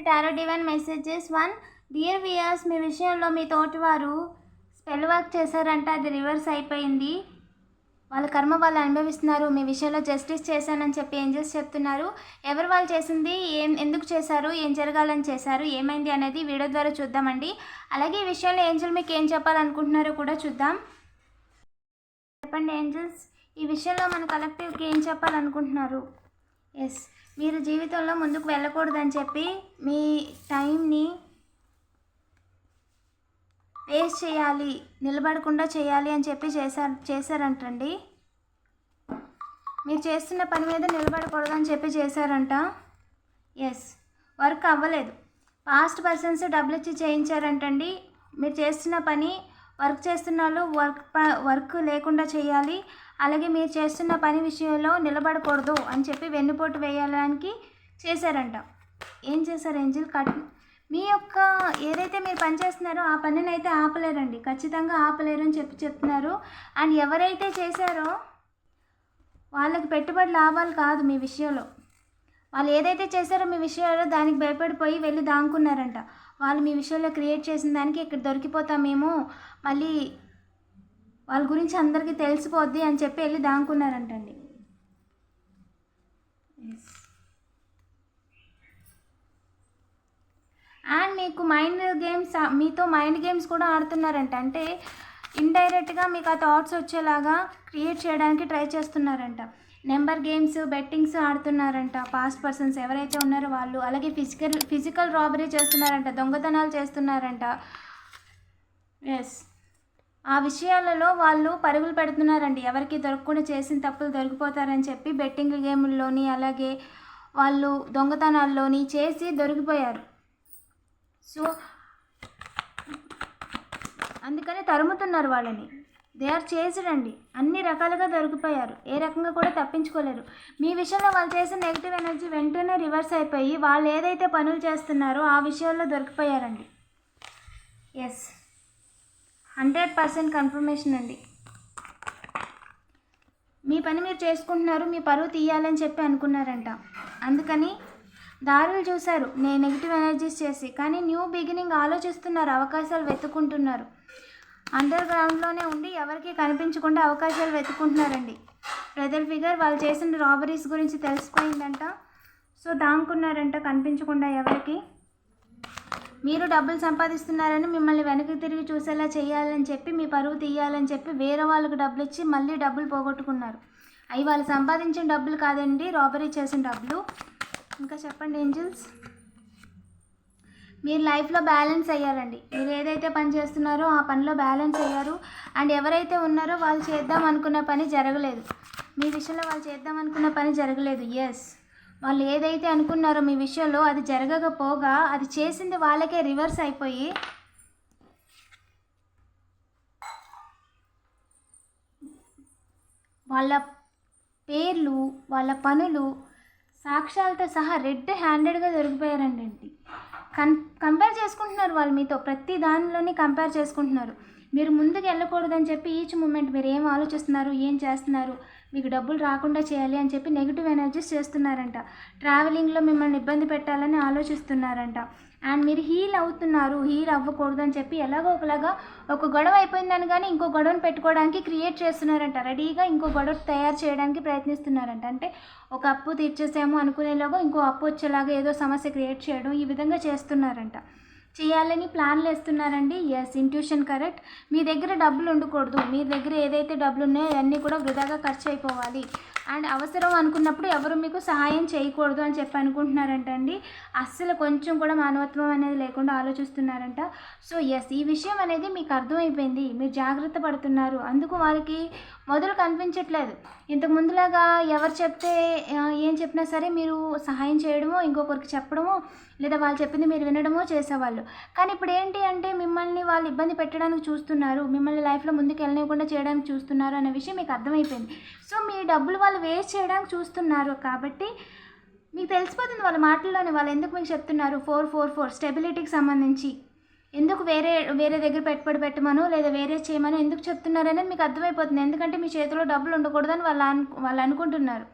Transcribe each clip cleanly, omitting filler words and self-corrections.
Tarot divine messages 1. Dear viewers, మీ విషయంలో మీ తోటివారు స్పెల్ వర్క్ చేశారంట, అది రివర్స్ అయిపోయింది. వాళ్ళ కర్మ వాళ్ళు అనుభవిస్తున్నారు. మీ విషయంలో జస్టిస్ చేశానని చెప్పి ఏంజెల్స్ చెప్తున్నారు. ఎవరు వాళ్ళు చేసింది, ఎందుకు చేశారు, ఏం జరగాలని చేశారు, ఏమైంది అనేది వీడియో ద్వారా చూద్దామండి. అలాగే ఈ విషయంలో ఏంజెల్ మీకు ఏం చెప్పాలనుకుంటున్నారో కూడా చూద్దాం. చెప్పండి ఏంజెల్స్, ఈ విషయంలో మన కలెక్టివ్కి ఏం చెప్పాలనుకుంటున్నారు? ఎస్, మీరు జీవితంలో ముందుకు వెళ్ళకూడదని చెప్పి మీ టైంని వేస్ట్ చేయాలి, నిలబడకుండా చేయాలి అని చెప్పి చేశారంటండి. మీరు చేస్తున్న పని మీద నిలబడకూడదని చెప్పి చేశారంట. ఎస్, వర్క్ అవ్వలేదు. పాస్ట్ పర్సన్స్ డబ్బులు ఇచ్చి చేయించారంటండి. మీరు చేస్తున్న పని, వర్క్ చేస్తున్న వాళ్ళు వర్క్ లేకుండా చేయాలి. అలాగే మీరు చేస్తున్న పని విషయంలో నిలబడకూడదు అని చెప్పి వెన్నుపోటు వేయడానికి చేశారంట. ఏం చేశారు ఏంజిల్? మీ యొక్క ఏదైతే మీరు పని చేస్తున్నారో ఆ పనిని అయితే ఆపలేరండి, ఖచ్చితంగా ఆపలేరు అని చెప్తున్నారు. అండ్ ఎవరైతే చేశారో వాళ్ళకి పెట్టుబడి లాభాలు కాదు మీ విషయంలో. వాళ్ళు ఏదైతే చేశారో మీ విషయంలో దానికి భయపడిపోయి వెళ్ళి దాంకున్నారంట. వాళ్ళు మీ విషయంలో క్రియేట్ చేసిన దానికి ఇక్కడ దొరికిపోతామేమో, మళ్ళీ వాళ్ళ గురించి అందరికీ తెలిసిపోద్ది అని చెప్పి వెళ్ళి దాంకున్నారంటండి. అండ్ మీకు మీతో మైండ్ గేమ్స్ కూడా ఆడుతున్నారంట. అంటే ఇండైరెక్ట్గా మీకు ఆ థాట్స్ వచ్చేలాగా క్రియేట్ చేయడానికి ట్రై చేస్తున్నారంట. నెంబర్ గేమ్స్, బెట్టింగ్స్ ఆడుతున్నారంట పాస్ట్ పర్సన్స్ ఎవరైతే ఉన్నారో వాళ్ళు. అలాగే ఫిజికల్ రాబరీ చేస్తున్నారంట, దొంగతనాలు చేస్తున్నారంట. ఎస్, ఆ విషయాలలో వాళ్ళు పరుగులు పెడుతున్నారండి. ఎవరికి దొరకకుండా చేసిన తప్పులు దొరికిపోతారని చెప్పి బెట్టింగ్ గేముల్లోని అలాగే వాళ్ళు దొంగతనాల్లోని చేసి దొరికిపోయారు. సో అందుకని తరుముతున్నారు వాళ్ళని. దే ఆర్ చేజ్డ్ అండి, అన్ని రకాలుగా దొరికిపోయారు, ఏ రకంగా కూడా తప్పించుకోలేరు. మీ విషయంలో వాళ్ళు చేసిన నెగిటివ్ ఎనర్జీ వెంటనే రివర్స్ అయిపోయి వాళ్ళు ఏదైతే పనులు చేస్తున్నారో ఆ విషయాల్లో దొరికిపోయారండి. ఎస్, 100% కన్ఫర్మేషన్ అండి. మీ పని మీరు చేసుకుంటున్నారు, మీ పరువు తీయాలని చెప్పి అనుకున్నారంట. అందుకని దారులు చూశారు నెగిటివ్ ఎనర్జీస్ చేసి, కానీ న్యూ బిగినింగ్ ఆలోచిస్తున్నారు, అవకాశాలు వెతుక్కుంటున్నారు. అండర్ గ్రౌండ్లోనే ఉండి ఎవరికి కనిపించకుండా అవకాశాలు వెతుక్కుంటున్నారండి. బ్రదర్ ఫిగర్ వాళ్ళు చేసిన రాబరీస్ గురించి తెలిసిపోయిందంట. సో దాంకున్నారంట కనిపించకుండా ఎవరికి. మీరు డబ్బులు సంపాదిస్తున్నారని మిమ్మల్ని వెనక్కి తిరిగి చూసేలా చేయాలని చెప్పి, మీ పరువు తీయాలని చెప్పి వేరే వాళ్ళకి డబ్బులు ఇచ్చి మళ్ళీ డబ్బులు పోగొట్టుకున్నారు. అవి వాళ్ళు సంపాదించిన డబ్బులు కాదండి, రాబరీ చేసిన డబ్బులు. ఇంకా చెప్పండి ఏంజల్స్. మీరు లైఫ్లో బ్యాలెన్స్ అయ్యారండి. మీరు ఏదైతే పని చేస్తున్నారో ఆ పనిలో బ్యాలెన్స్ అయ్యారు. అండ్ ఎవరైతే ఉన్నారో వాళ్ళు చేద్దాం అనుకున్న పని జరగలేదు. మీ విషయంలో వాళ్ళు చేద్దాం అనుకున్న పని జరగలేదు. ఎస్, వాళ్ళు ఏదైతే అనుకున్నారో మీ విషయంలో అది జరగకపోగా అది చేసింది వాళ్ళకే రివర్స్ అయిపోయి వాళ్ళ పేర్లు, వాళ్ళ పనులు సాక్ష్యాలతో సహా రెడ్ హ్యాండెడ్గా దొరికిపోయారండి. కంపేర్ చేసుకుంటున్నారు వాళ్ళు మీతో, ప్రతి దానిలోని కంపేర్ చేసుకుంటున్నారు. మీరు ముందుకు వెళ్ళకూడదని చెప్పి ఈచ్ మూమెంట్ మీరు ఏం ఆలోచిస్తున్నారు, ఏం చేస్తున్నారు, మీకు డబ్బులు రాకుండా చేయాలి అని చెప్పి నెగిటివ్ ఎనర్జీస్ చేస్తున్నారంట. ట్రావెలింగ్లో మిమ్మల్ని ఇబ్బంది పెట్టాలని ఆలోచిస్తున్నారంట. అండ్ మీరు హీల్ అవుతున్నారు, హీల్ అవ్వకూడదని చెప్పి ఎలాగో ఒకలాగా ఒక గొడవ అయిపోయిందని కానీ ఇంకో గొడవను పెట్టుకోవడానికి క్రియేట్ చేస్తున్నారంట. రెడీగా ఇంకో గొడవ తయారు చేయడానికి ప్రయత్నిస్తున్నారంట. అంటే ఒక అప్పు తీర్చేసాము అనుకునేలాగా ఇంకో అప్పు వచ్చేలాగా ఏదో సమస్య క్రియేట్ చేయడం, ఈ విధంగా చేస్తున్నారంట. చేయాలని ప్లాన్లు వేస్తున్నారండి. Yes, intuition correct. మీ దగ్గర డబ్బులు ఉండకూడదు, మీ దగ్గర ఏదైతే డబ్బులు ఉన్నాయో అవన్నీ కూడా వృధాగా ఖర్చు అయిపోవాలి. అండ్ అవసరం అనుకున్నప్పుడు ఎవరు మీకు సహాయం చేయకూడదు అని చెప్పి అనుకుంటున్నారంట అండి. అస్సలు కొంచెం కూడా మానవత్వం అనేది లేకుండా ఆలోచిస్తున్నారంట. సో ఎస్, ఈ విషయం అనేది మీకు అర్థమైపోయింది, మీరు జాగ్రత్త పడుతున్నారు. అందుకు వారికి మొదలు కనిపించట్లేదు. ఇంతకు ముందులాగా ఎవరు చెప్తే ఏం చెప్పినా సరే మీరు సహాయం చేయడమో, ఇంకొకరికి చెప్పడమో, లేదా వాళ్ళు చెప్పింది మీరు వినడమో చేసేవాళ్ళు. కానీ ఇప్పుడు ఏంటి అంటే మిమ్మల్ని వాళ్ళు ఇబ్బంది పెట్టడానికి చూస్తున్నారు, మిమ్మల్ని లైఫ్లో ముందుకు వెళ్ళనివ్వకుండా చేయడానికి చూస్తున్నారు అనే విషయం మీకు అర్థమైపోయింది. సో మీ డబ్బులు వాళ్ళు వేస్ట్ చేయడానికి చూస్తున్నారు కాబట్టి మీకు తెలిసిపోతుంది వాళ్ళ మాటల్లోనే వాళ్ళు ఎందుకు మీకు చెప్తున్నారు. 444 స్టెబిలిటీకి సంబంధించి ఎందుకు వేరే దగ్గర పెట్టుబడి పెట్టమను లేదా వేరే చేయమని ఎందుకు చెప్తున్నారు అనేది మీకు అర్థమైపోతుంది. ఎందుకంటే మీ చేతిలో డబ్బులు ఉండకూడదని వాళ్ళు అనుకుంటున్నారు.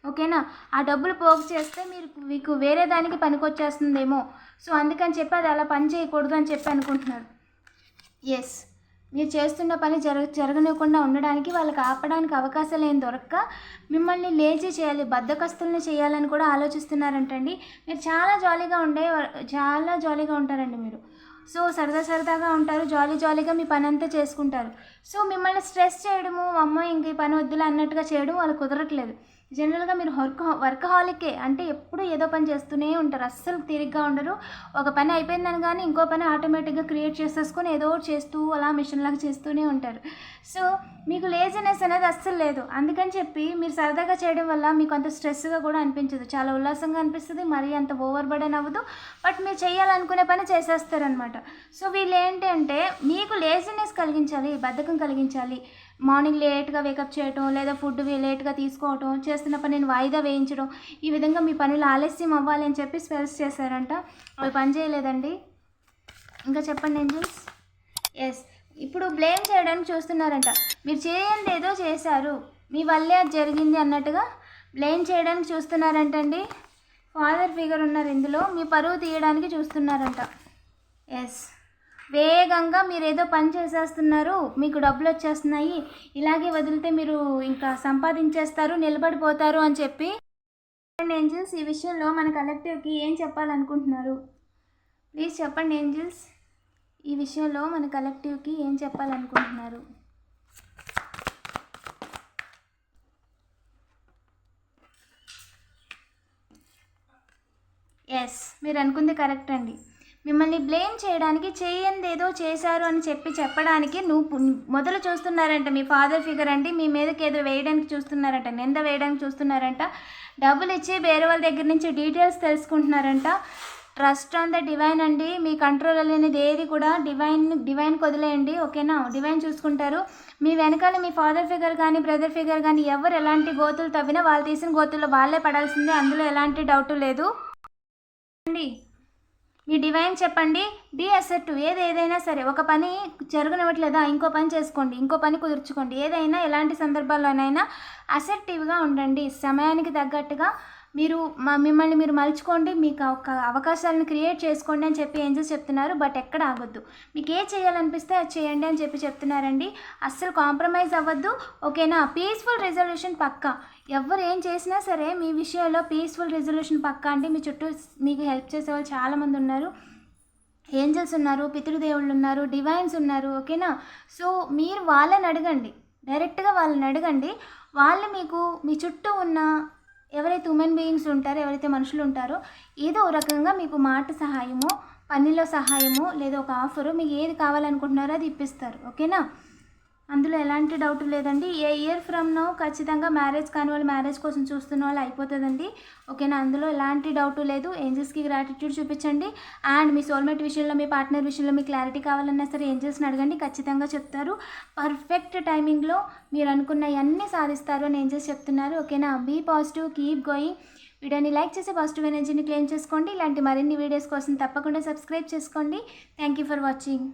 ఓకేనా. ఆ డబ్బులు పోగు చేస్తే మీకు వేరే దానికి పనికొచ్చేస్తుందేమో, సో అందుకని చెప్పి అది అలా పని చేయకూడదు అని చెప్పి అనుకుంటున్నారు. ఎస్, మీరు చేస్తున్న పని జరగనివ్వకుండా ఉండడానికి, వాళ్ళకి ఆపడానికి అవకాశాలు ఏం దొరక్క మిమ్మల్ని లేజీ చేయాలి, బద్ధకస్తుల్ని చేయాలని కూడా ఆలోచిస్తున్నారంటండి. మీరు చాలా జాలీగా ఉంటారండి మీరు. సో సరదాగా ఉంటారు, జాలీగా మీ పని అంతా చేసుకుంటారు. సో మిమ్మల్ని స్ట్రెస్ చేయడము, అమ్మ ఇంక ఈ పని వద్దులే అన్నట్టుగా చేయడం వాళ్ళకి కుదరట్లేదు. జనరల్గా మీరు వర్కహాలికే, అంటే ఎప్పుడు ఏదో పని చేస్తూనే ఉంటారు, అస్సలు తిరిగ్గా ఉండరు. ఒక పని అయిపోయిందని కానీ ఇంకో పని ఆటోమేటిక్గా క్రియేట్ చేసేసుకొని ఏదో చేస్తూ అలా మిషన్ లాగా చేస్తూనే ఉంటారు. సో మీకు లేజినెస్ అనేది అస్సలు లేదు. అందుకని చెప్పి మీరు సరదాగా చేయడం వల్ల మీకు అంత స్ట్రెస్గా కూడా అనిపించదు, చాలా ఉల్లాసంగా అనిపిస్తుంది, మరీ అంత ఓవర్ బర్డెన్ అవ్వదు. బట్ మీరు చేయాలనుకునే పని చేసేస్తారనమాట. సో వీళ్ళు ఏంటంటే మీకు లేజినెస్ కలిగించాలి, బద్ధకం కలిగించాలి, మార్నింగ్ లేట్గా వేకప్ చేయటం, లేదా ఫుడ్ లేట్గా తీసుకోవటం, చేస్తున్న పనిని వాయిదా వేయించడం, ఈ విధంగా మీ పనులు ఆలస్యం అవ్వాలి అని చెప్పి స్పెల్స్ చేశారంట. అవి పని చేయలేదండి. ఇంకా చెప్పండి ఏంజల్స్. ఎస్, ఇప్పుడు బ్లేమ్ చేయడానికి చూస్తున్నారంట. మీరు చేయండి ఏదో చేశారు, మీ వల్లే అది జరిగింది అన్నట్టుగా బ్లేమ్ చేయడానికి చూస్తున్నారంటండి. ఫాదర్ ఫిగర్ ఉన్నారు ఇందులో, మీ పరువు తీయడానికి చూస్తున్నారంట. ఎస్, వేగంగా మీరు ఏదో పని చేసేస్తున్నారు, మీకు డబ్బులు వచ్చేస్తున్నాయి, ఇలాగే వదిలితే మీరు ఇంకా సంపాదించేస్తారు, నిలబడిపోతారు అని చెప్పి. ఏంజల్స్, ఈ విషయంలో మన కలెక్టివ్కి ఏం చెప్పాలనుకుంటున్నారు? ప్లీజ్ చెప్పండి ఏంజల్స్, ఈ విషయంలో మన కలెక్టివ్కి ఏం చెప్పాలనుకుంటున్నారు? ఎస్, మీరు అనుకుంది కరెక్ట్ అండి. మిమ్మల్ని బ్లేమ్ చేయడానికి, చేయండి ఏదో చేశారు అని చెప్పడానికి మొదలు చూస్తున్నారంట. మీ ఫాదర్ ఫిగర్ అండి మీ మీదకి ఏదో వేయడానికి చూస్తున్నారంట, నింద వేయడానికి చూస్తున్నారంట. డబ్బులు ఇచ్చి వేరే వాళ్ళ దగ్గర నుంచి డీటెయిల్స్ తెలుసుకుంటున్నారంట. ట్రస్ట్ ఆన్ ద డివైన్ అండి. మీ కంట్రోల్ అనేది ఏది కూడా డివైన్కి వదిలేయండి, ఓకేనా. డివైన్ చూసుకుంటారు. మీ వెనకాల మీ ఫాదర్ ఫిగర్ కానీ బ్రదర్ ఫిగర్ కానీ ఎవరు ఎలాంటి గోతులు తవ్వినా వాళ్ళు తీసిన గోతుల్లో వాళ్ళే పడాల్సిందే, అందులో ఎలాంటి డౌట్ లేదు అండి. మీ డివైన్ చెప్పండి, బీ అసెప్టివ్. ఏదైనా సరే, ఒక పని జరగనివ్వట్లేదా, ఇంకో పని చేసుకోండి, ఇంకో పని కుదుర్చుకోండి. ఏదైనా ఎలాంటి సందర్భాల్లోనైనా అసెప్టివ్గా ఉండండి. సమయానికి తగ్గట్టుగా మిమ్మల్ని మీరు మలుచుకోండి, మీకు అవకాశాలను క్రియేట్ చేసుకోండి అని చెప్పి ఏంజల్స్ చెప్తున్నారు. బట్ ఎక్కడ ఆగొద్దు, మీకు ఏ చేయాలనిపిస్తే అది చేయండి అని చెప్పి చెప్తున్నారండి. అస్సలు కాంప్రమైజ్ అవ్వద్దు, ఓకేనా. పీస్ఫుల్ రెజల్యూషన్ పక్కా. ఎవరు ఏం చేసినా సరే మీ విషయంలో పీస్ఫుల్ రెజల్యూషన్ పక్కా. అంటే మీ చుట్టూ మీకు హెల్ప్ చేసే వాళ్ళు చాలామంది ఉన్నారు, ఏంజల్స్ ఉన్నారు, పితృదేవుళ్ళు ఉన్నారు, డివైన్స్ ఉన్నారు, ఓకేనా. సో మీరు వాళ్ళని అడగండి, డైరెక్ట్గా వాళ్ళని అడగండి. వాళ్ళు మీకు మీ చుట్టూ ఉన్న ఎవరైతే హ్యూమన్ బీయింగ్స్ ఉంటారో, ఎవరైతే మనుషులు ఉంటారో, ఏదో రకంగా మీకు మాట సహాయమో, పనిలో సహాయమో, లేదా ఒక ఆఫరు, మీకు ఏది కావాలనుకుంటున్నారో అది ఇప్పిస్తారు, ఓకేనా. అందులో ఎలాంటి డౌట్ లేదండి. ఏ ఇయర్ ఫ్రమ్ నౌ ఖచ్చితంగా మ్యారేజ్ కాని వాళ్ళు, మ్యారేజ్ కోసం చూస్తున్న వాళ్ళు అయిపోతుందండి, ఓకేనా. అందులో ఎలాంటి డౌట్ లేదు. ఏంజల్స్కి గ్రాటిట్యూడ్ చూపించండి. అండ్ మీ సోల్మేట్ విషయంలో, మీ పార్ట్నర్ విషయంలో మీకు క్లారిటీ కావాలన్నా సరే ఏంజల్స్ని అడగండి, ఖచ్చితంగా చెప్తారు. పర్ఫెక్ట్ టైమింగ్లో మీరు అనుకున్న అన్నీ సాధిస్తారు అని ఏంజల్స్ చెప్తున్నారు, ఓకేనా. Be positive, keep going. వీడియోని లైక్ చేసి పాజిటివ్ ఎనర్జీని క్లెయిమ్ చేసుకోండి. ఇలాంటి మరిన్ని వీడియోస్ కోసం తప్పకుండా సబ్స్క్రైబ్ చేసుకోండి. Thank you for watching.